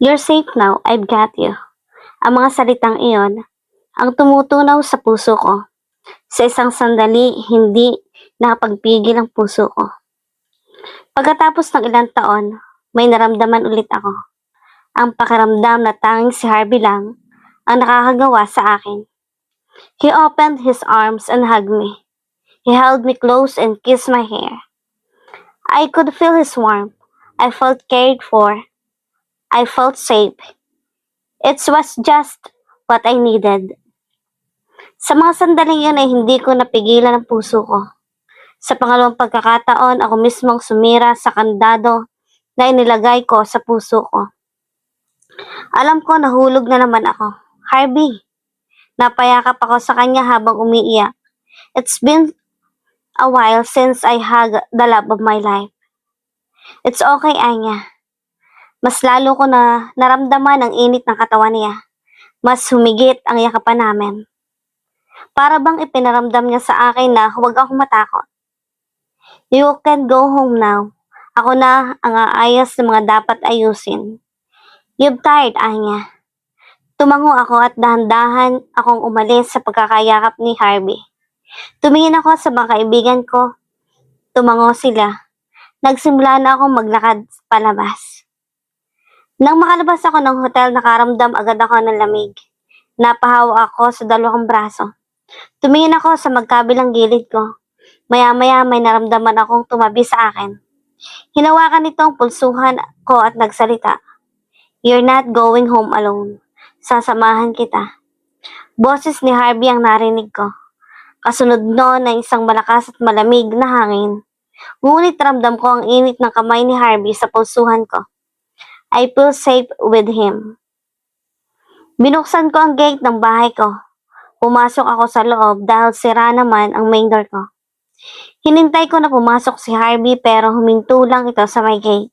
You're safe now, I've got you. Ang mga salitang iyon ang tumutunaw sa puso ko. Sa isang sandali, hindi nakapagpigil ang puso ko. Pagkatapos ng ilang taon, may naramdaman ulit ako. Ang pakiramdam na tanging si Harvey lang ang nakakagawa sa akin. He opened his arms and hugged me. He held me close and kissed my hair. I could feel his warmth. I felt cared for. I felt safe. It was just what I needed. Sa mga sandaling yun ay hindi ko napigilan ang puso ko. Sa pangalawang pagkakataon, ako mismong sumira sa kandado na inilagay ko sa puso ko. Alam ko nahulog na naman ako. Harvey, napayakap ako sa kanya habang umiiyak. It's been a while since I hugged the love of my life. It's okay, Anya. Mas lalo ko na naramdaman ang init ng katawan niya. Mas humigit ang yakapan namin. Para bang ipinaramdam niya sa akin na huwag akong matakot. You can go home now. Ako na ang aayos ng mga dapat ayusin. You've tired, Anya. Tumango ako at dahan-dahan akong umalis sa pagkakayakap ni Harvey. Tumingin ako sa mga kaibigan ko. Tumango sila. Nagsimula na akong maglakad palabas. Nang makalabas ako ng hotel, nakaramdam agad ako ng lamig. Napahawa ako sa dalawang braso. Tumingin ako sa magkabilang gilid ko. Maya-maya may naramdaman akong tumabi sa akin. Hinawakan nito ang pulsuhan ko at nagsalita. You're not going home alone. Sasamahan kita. Boses ni Harvey ang narinig ko. Kasunod noon ay isang malakas at malamig na hangin. Ngunit ramdam ko ang init ng kamay ni Harvey sa pulsuhan ko. I feel safe with him. Binuksan ko ang gate ng bahay ko. Pumasok ako sa loob dahil sira naman ang main door ko. Hinintay ko na pumasok si Harvey pero huminto lang ito sa may gate.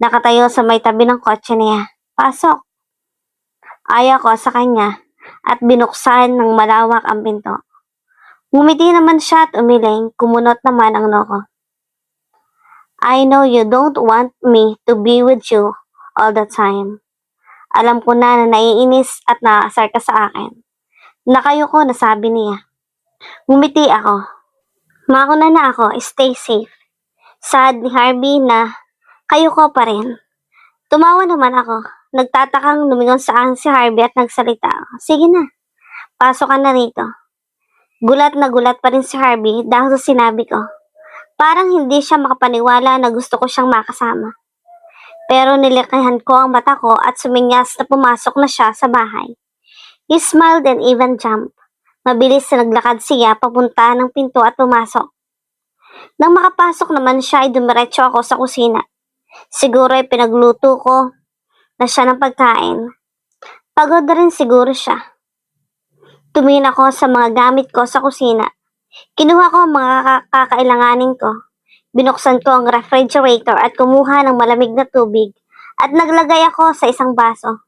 Nakatayo sa may tabi ng kotse niya. Pasok. Ayaw ko sa kanya at binuksan ng malawak ang pinto. Ngumiti naman siya at umiling, kumunot naman ang noo ko. I know you don't want me to be with you all the time. Alam ko na naiinis at naaasar ka sa akin. Nakayo ko, nasabi niya. Ngumiti ako. Mauna na ako, stay safe. Sad ni Harvey na kayo ko pa rin. Tumawa naman ako. Nagtatakang lumingon sa akin si Harvey at nagsalita. Sige na, pasok ka na rito. Gulat na gulat pa rin si Harvey dahil sa sinabi ko. Parang hindi siya makapaniwala na gusto ko siyang makasama. Pero nilikahan ko ang mata ko at suminyas na pumasok na siya sa bahay. He smiled and even jumped. Mabilis na naglakad siya papunta ng pinto at pumasok. Nang makapasok naman siya ay dumiretso ako sa kusina. Siguro ay pinagluto ko na siya ng pagkain. Pagod na rin siguro siya. Tumingin ako sa mga gamit ko sa kusina. Kinuha ko ang mga kakailanganin ko. Binuksan ko ang refrigerator at kumuha ng malamig na tubig at naglagay ako sa isang baso.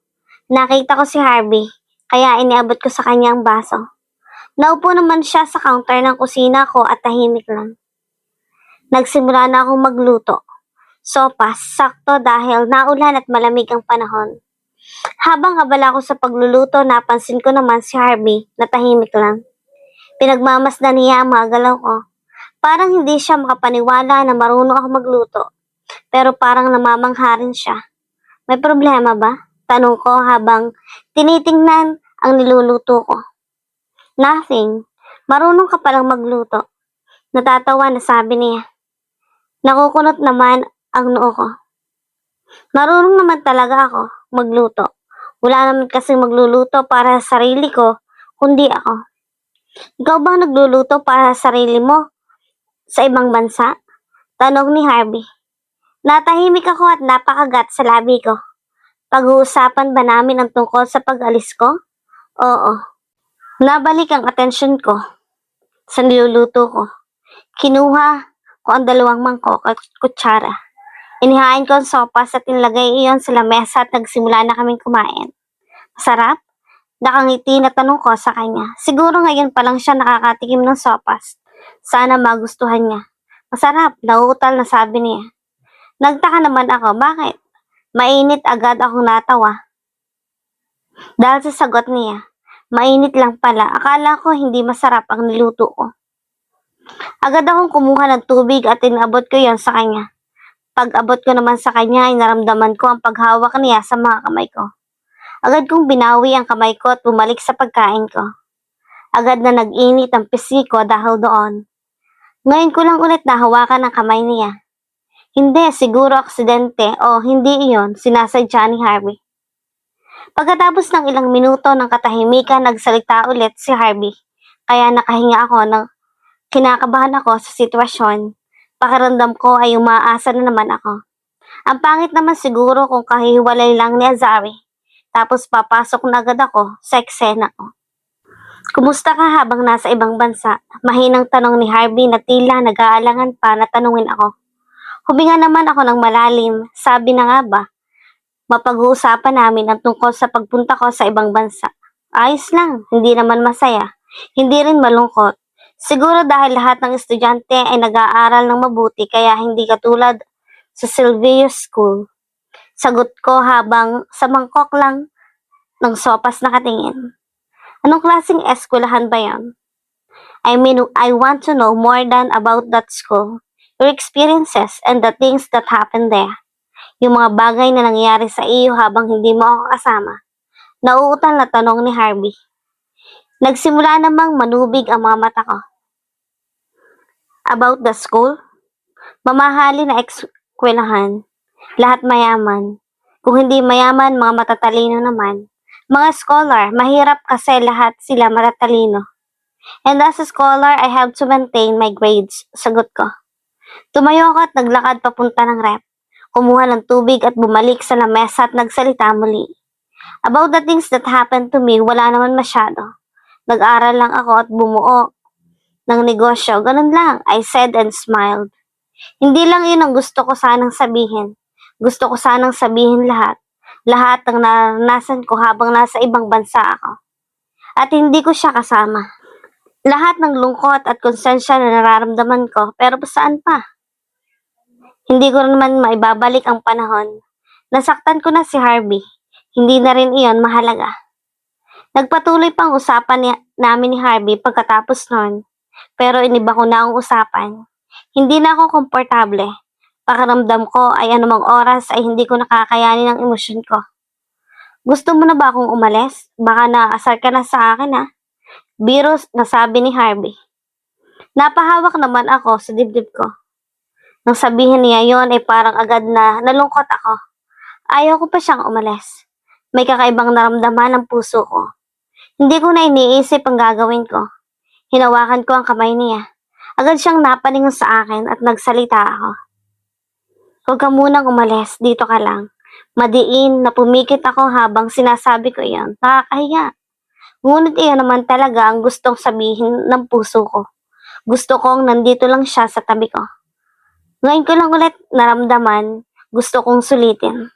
Nakita ko si Harvey, kaya iniabot ko sa kanya ang baso. Naupo naman siya sa counter ng kusina ko at tahimik lang. Nagsimula na akong magluto. Sopas, sakto dahil naulan at malamig ang panahon. Habang abala ko sa pagluluto, napansin ko naman si Harvey na tahimik lang. Pinagmamasdan niya ang mga galaw ko. Parang hindi siya makapaniwala na marunong ako magluto. Pero parang namamangha rin siya. May problema ba? Tanong ko habang tinitingnan ang niluluto ko. Nothing. Marunong ka palang magluto. Natatawa na sabi niya. Nakukunot naman ang noo ko. Marunong naman talaga ako magluto. Wala naman kasing magluluto para sa sarili ko, kundi ako. Ikaw bang nagluluto para sa sarili mo sa ibang bansa? Tanong ni Harvey. Natahimik ako at napakagat sa labi ko. Pag-uusapan ba namin ang tungkol sa pag-alis ko? Oo. Nabalik ang atensyon ko sa niluluto ko. Kinuha ko ang dalawang mangkok at kutsara. Inihain ko ang sopas at inilagay iyon sa lamesa at nagsimula na kaming kumain. Masarap? Nakangiti na tanong ko sa kanya. Siguro ngayon pa lang siya nakakatikim ng sopas. Sana magustuhan niya. Masarap, nauutal na sabi niya. Nagtaka naman ako, bakit? Mainit agad akong natawa. Dahil sa sagot niya, mainit lang pala. Akala ko hindi masarap ang niluto ko. Agad akong kumuha ng tubig at inabot ko yon sa kanya. Pag-abot ko naman sa kanya ay naramdaman ko ang paghawak niya sa mga kamay ko. Agad kong binawi ang kamay ko at bumalik sa pagkain ko. Agad na nag-init ang pisngi ko dahil doon. Ngayon ko lang ulit nahawakan ang kamay niya. Hindi, siguro aksidente o hindi iyon sinasadya ni Harvey. Pagkatapos ng ilang minuto ng katahimikan, nagsalita ulit si Harvey. Kaya nakahinga ako ng kinakabahan ako sa sitwasyon. Pakiramdam ko ay umaasa na naman ako. Ang pangit naman siguro kung kahiwalay lang ni Azari. Tapos papasok na agad ako sa eksena ko. Kumusta ka habang nasa ibang bansa? Mahinang tanong ni Harvey na tila nag-aalangan pa na tanungin ako. Huminga naman ako ng malalim. Sabi na nga ba, mapag-uusapan namin ang tungkol sa pagpunta ko sa ibang bansa. Ayos lang, hindi naman masaya. Hindi rin malungkot. Siguro dahil lahat ng estudyante ay nag-aaral ng mabuti kaya hindi katulad sa Silvius School. Sagot ko habang sa mangkok lang ng sopas nakatingin. Anong klaseng eskwelahan ba yan? I mean, I want to know more than about that school, your experiences, and the things that happened there. Yung mga bagay na nangyayari sa iyo habang hindi mo ako kasama. Nauutal na tanong ni Harvey. Nagsimula namang manubig ang mga mata ko. About the school? Mamahali na eskwelahan. Lahat mayaman. Kung hindi mayaman, mga matatalino naman. Mga scholar, mahirap kasi lahat sila matatalino. And as a scholar, I have to maintain my grades. Sagot ko. Tumayo ako at naglakad papunta ng rep. Kumuha ng tubig at bumalik sa lamesa at nagsalita muli. About the things that happened to me, wala naman masyado. Nag-aral lang ako at bumuo ng negosyo. Ganun lang, I said and smiled. Hindi lang yun ang gusto ko sanang sabihin. Gusto ko sanang sabihin lahat. Lahat ng naranasan ko habang nasa ibang bansa ako. At hindi ko siya kasama. Lahat ng lungkot at konsensya na nararamdaman ko, pero saan pa? Hindi ko naman maibabalik ang panahon. Nasaktan ko na si Harvey. Hindi na rin iyon mahalaga. Nagpatuloy pang usapan namin ni Harvey pagkatapos nun. Pero iniba ko na ang usapan. Hindi na ako komportable. Pakiramdam ko ay anumang oras ay hindi ko nakakayanin ang emosyon ko. Gusto mo na ba akong umalis? Baka naasar ka na sa akin ha? Biro na sabi ni Harvey. Napahawak naman ako sa dibdib ko. Nang sabihin niya yon ay parang agad na nalungkot ako. Ayaw ko pa siyang umalis. May kakaibang naramdaman ang puso ko. Hindi ko na iniisip ang gagawin ko. Hinawakan ko ang kamay niya. Agad siyang napalingon sa akin at nagsalita ako. Huwag ka munang umalis, dito ka lang. Madiin na pumikit ako habang sinasabi ko iyon. Nakakahiya. Ngunit iyon naman talaga ang gustong sabihin ng puso ko. Gusto kong nandito lang siya sa tabi ko. Ngayon ko lang ulit naramdaman, gusto kong sulitin.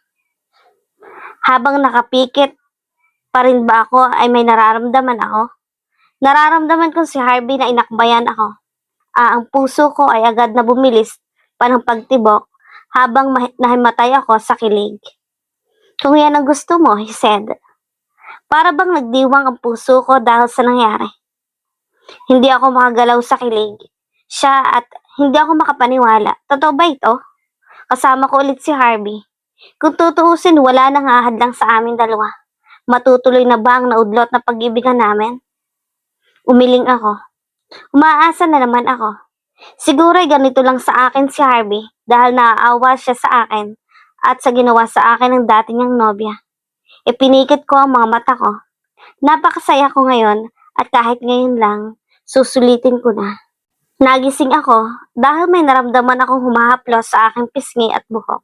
Habang nakapikit pa rin ba ako ay may nararamdaman ako? Nararamdaman ko si Harvey na inakbayan ako. Ang puso ko ay agad na bumilis pa ng pagtibok habang nahimatay ako sa kilig. Kung yan ang gusto mo, he said. Para bang nagdiwang ang puso ko dahil sa nangyari. Hindi ako makagalaw sa kilig. Siya at hindi ako makapaniwala. Totoo ba ito? Kasama ko ulit si Harvey. Kung tutuusin, wala nang hahadlang sa amin dalawa. Matutuloy na ba ang naudlot na pag-ibigan namin? Umiling ako. Umaasa na naman ako. Siguro ay ganito lang sa akin si Harvey dahil naaawa siya sa akin at sa ginawa sa akin ng dati niyang nobya. Ipinikit ko ang mga mata ko. Napakasaya ko ngayon at kahit ngayon lang, susulitin ko na. Nagising ako dahil may naramdaman akong humahaplos sa aking pisngi at buhok.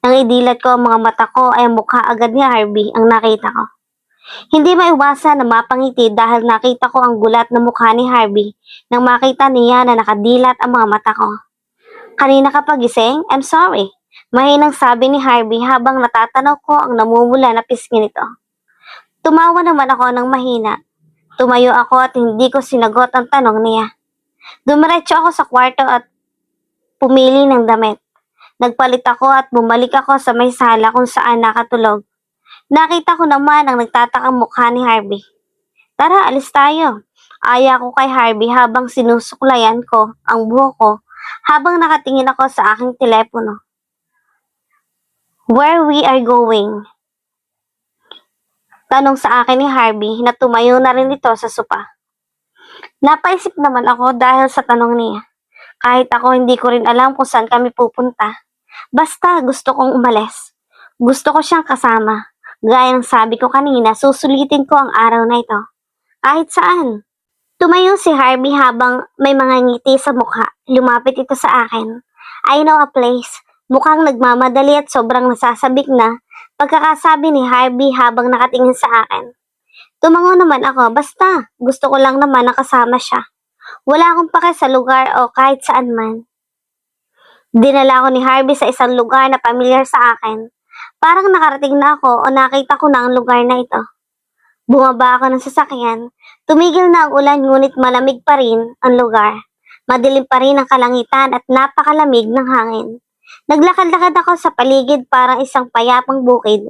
Nang idilat ko ang mga mata ko ay mukha agad ni Harvey ang nakita ko. Hindi maiwasan na mapangiti dahil nakita ko ang gulat na mukha ni Harvey nang makita niya na nakadilat ang mga mata ko. Kanina ka pagising? I'm sorry. Mahinang sabi ni Harvey habang natatanaw ko ang namumula na pisngi nito. Tumawa naman ako ng mahina. Tumayo ako at hindi ko sinagot ang tanong niya. Dumiretso ako sa kwarto at pumili ng damit. Nagpalit ako at bumalik ako sa may sala kung saan nakatulog. Nakita ko naman ang nagtatakang mukha ni Harvey. Tara, alis tayo. Aya ko kay Harvey habang sinusuklayan ko ang buhok ko habang nakatingin ako sa aking telepono. Where we are going? Tanong sa akin ni Harvey na tumayo na rin ito sa sopa. Napaisip naman ako dahil sa tanong niya. Kahit ako hindi ko rin alam kung saan kami pupunta. Basta gusto kong umalis. Gusto ko siyang kasama. Gaya ng sabi ko kanina, susulitin ko ang araw na ito. Kahit saan. Tumayo si Harvey habang may mga ngiti sa mukha. Lumapit ito sa akin. I know a place. Mukhang nagmamadali at sobrang nasasabik na pagkakasabi ni Harvey habang nakatingin sa akin. Tumango naman ako, basta gusto ko lang naman nakasama siya. Wala akong pake sa lugar o kahit saan man. Dinala ko ni Harvey sa isang lugar na pamilyar sa akin. Parang nakarating na ako o nakita ko na ang lugar na ito. Bumaba ako ng sasakyan. Tumigil na ang ulan ngunit malamig pa rin ang lugar. Madilim pa rin ang kalangitan at napakalamig ng hangin. Naglakad-lakad ako sa paligid parang isang payapang bukid.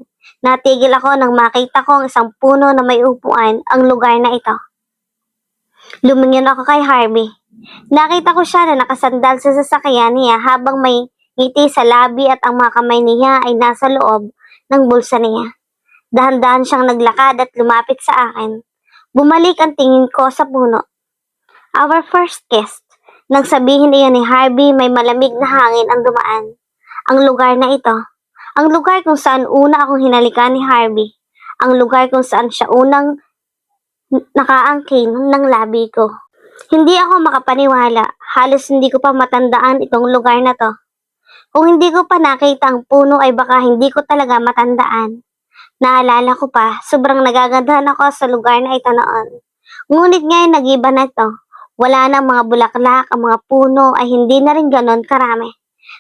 Natigil ako nang makita ko ang isang puno na may upuan ang lugar na ito. Lumingin ako kay Harvey. Nakita ko siya na nakasandal sa sasakyan niya habang may ngiti sa labi at ang mga kamay niya ay nasa loob ng bulsa niya. Dahan-dahan siyang naglakad at lumapit sa akin. Bumalik ang tingin ko sa puno. Our first kiss. Nang sabihin iyon ni Harvey, may malamig na hangin ang dumaan. Ang lugar na ito. Ang lugar kung saan una akong hinalikan ni Harvey. Ang lugar kung saan siya unang nakaangkin ng labi ko. Hindi ako makapaniwala. Halos hindi ko pa matandaan itong lugar na to. Kung hindi ko pa nakita ang puno ay baka hindi ko talaga matandaan. Naalala ko pa, sobrang nagagandahan ako sa lugar na ito noon. Ngunit ngayon nag-iba na ito. Wala nang mga bulaklak, ang mga puno ay hindi na rin ganon karami.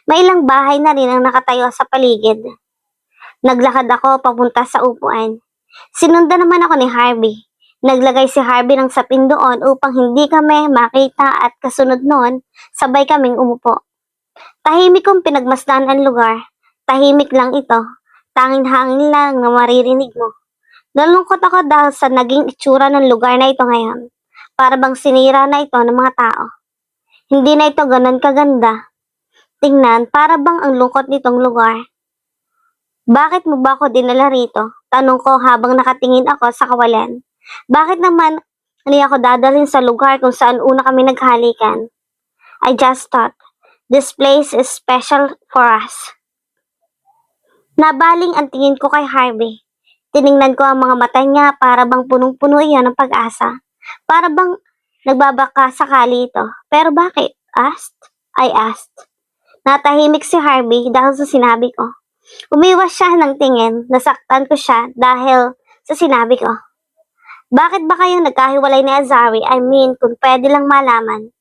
May ilang bahay na rin ang nakatayo sa paligid. Naglakad ako papunta sa upuan. Sinundan naman ako ni Harvey. Naglagay si Harvey ng sapin doon upang hindi kami makita at kasunod noon, sabay kaming umupo. Tahimik kong pinagmasdan ang lugar. Tahimik lang ito. Tanging hangin lang na maririnig mo. Nalungkot ako dahil sa naging itsura ng lugar na ito ngayon. Para bang sinira na ito ng mga tao. Hindi na ito ganon kaganda. Tingnan, para bang ang lungkot nitong lugar. Bakit mo ba ako dinala rito? Tanong ko habang nakatingin ako sa kawalan. Bakit naman niya ako dadalhin sa lugar kung saan una kami naghalikan? I just thought, this place is special for us. Nabaling ang tingin ko kay Harvey. Tiningnan ko ang mga mata niya para bang punong-puno iyan ng pag-asa. Para bang nagbabaka sakali ito. Pero bakit? I asked. Natahimik si Harvey dahil sa sinabi ko. Umiwas siya ng tingin. Nasaktan ko siya dahil sa sinabi ko. Bakit ba kayo nagkahiwalay ni Azari? I mean, kung pwede lang malaman.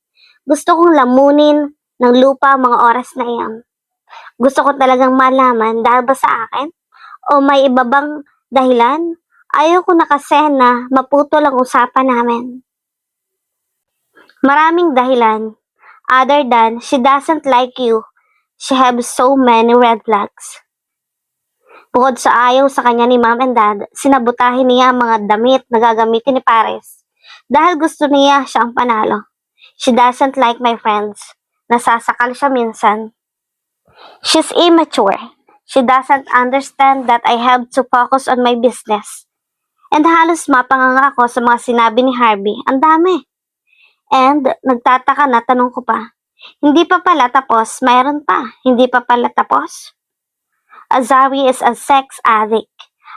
Gusto kong lamunin ng lupa mga oras na iyon. Gusto ko talagang malaman dahil ba sa akin? O may iba bang dahilan? Ayaw ko na kasi na maputol ang usapan namin. Maraming dahilan. Other than, she doesn't like you. She has so many red flags. Bukod sa ayaw sa kanya ni Mom and Dad, sinabutahin niya ang mga damit na gagamitin ni Paris. Dahil gusto niya siya ang panalo. She doesn't like my friends. Nasasakal siya minsan. She's immature. She doesn't understand that I have to focus on my business. And halos mapanganga ako sa mga sinabi ni Harvey. Ang dami. And nagtataka na, tanong ko pa. Hindi pa pala tapos, mayroon pa. Hindi pa pala tapos. Azari is a sex addict.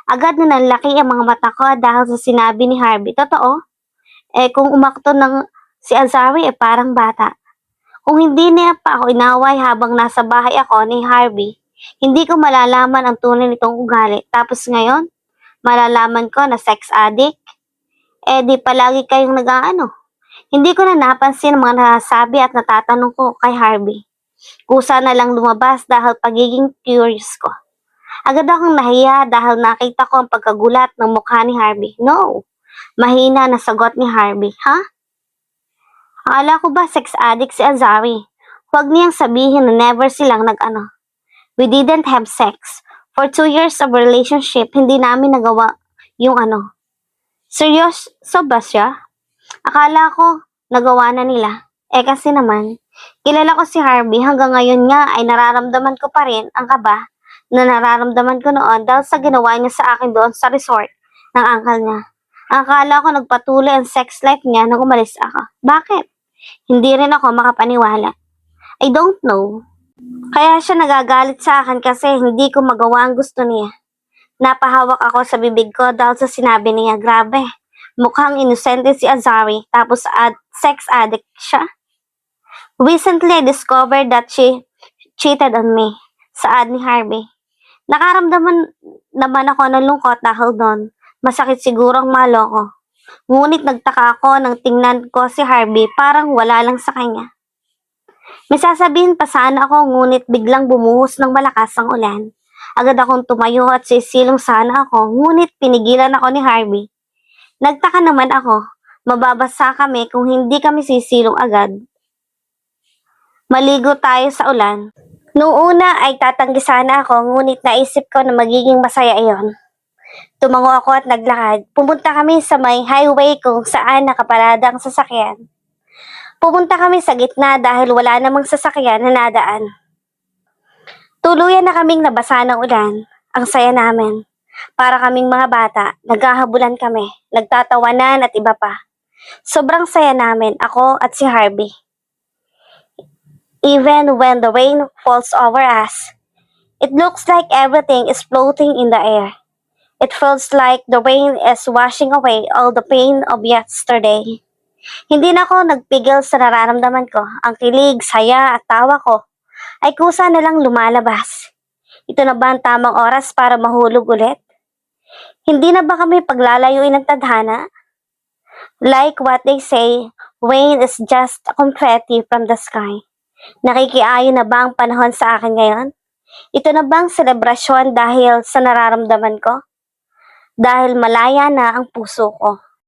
Agad na nanlaki ang mga mata ko dahil sa sinabi ni Harvey. Totoo? Kung umakto ng si Azari parang bata. Kung hindi niya pa ako inaway habang nasa bahay ako ni Harvey, hindi ko malalaman ang tunay nitong ugali. Tapos ngayon, malalaman ko na sex addict? Di palagi kayong nag-aano. Hindi ko na napansin ang mga nasasabi at natatanong ko kay Harvey. Kusa na lang lumabas dahil pagiging curious ko. Agad akong nahiya dahil nakita ko ang pagkagulat ng mukha ni Harvey. No, mahina na sagot ni Harvey. Ha? Akala ko ba sex addict si Azari? Huwag niyang sabihin na never silang nag-ano. We didn't have sex. For 2 years of relationship, hindi namin nagawa yung ano. Seryoso ba siya? Akala ko nagawa na nila. Kasi naman, kilala ko si Harvey hanggang ngayon nga ay nararamdaman ko pa rin ang kaba na nararamdaman ko noon dahil sa ginawa niya sa akin doon sa resort ng uncle niya. Akala ko nagpatuloy ang sex life niya nang umalis ako. Bakit? Hindi rin ako makapaniwala. I don't know. Kaya siya nagagalit sa akin kasi hindi ko magawa ang gusto niya. Napahawak ako sa bibig ko dahil sa sinabi niya. Grabe. Mukhang inosente si Azari tapos sex addict siya. Recently, I discovered that she cheated on me. Saad ni Harvey. Nakaramdaman naman ako ng lungkot dahil doon. Masakit siguro ang malo ko. Ngunit nagtaka ako nang tingnan ko si Harvey parang wala lang sa kanya. May sasabihin pa sana ako ngunit biglang bumuhos ng malakas ang ulan. Agad akong tumayo at sisilong sana ako ngunit pinigilan ako ni Harvey. Nagtaka naman ako, mababasa kami kung hindi kami sisilong agad. Maligo tayo sa ulan. Noong una ay tatanggi sana ako ngunit naisip ko na magiging masaya iyon. Tumango ako at naglakad. Pumunta kami sa may highway kung saan nakaparada ang sasakyan. Pumunta kami sa gitna dahil wala namang sasakyan na nadaan. Tuluyan na kaming nabasa ng ulan. Ang saya namin. Para kaming mga bata, naghahabulan kami, nagtatawanan at iba pa. Sobrang saya namin, ako at si Harvey. Even when the rain falls over us, it looks like everything is floating in the air. It feels like the rain is washing away all the pain of yesterday. Hindi na ako nagpigil sa nararamdaman ko. Ang kilig, saya at tawa ko ay kusa na lang lumalabas. Ito na ba ang tamang oras para mahulog ulit? Hindi na ba kami paglalayuin ng tadhana? Like what they say, rain is just confetti from the sky. Nakikiayon na ba ang panahon sa akin ngayon? Ito na bang selebrasyon dahil sa nararamdaman ko? Dahil malaya na ang puso ko.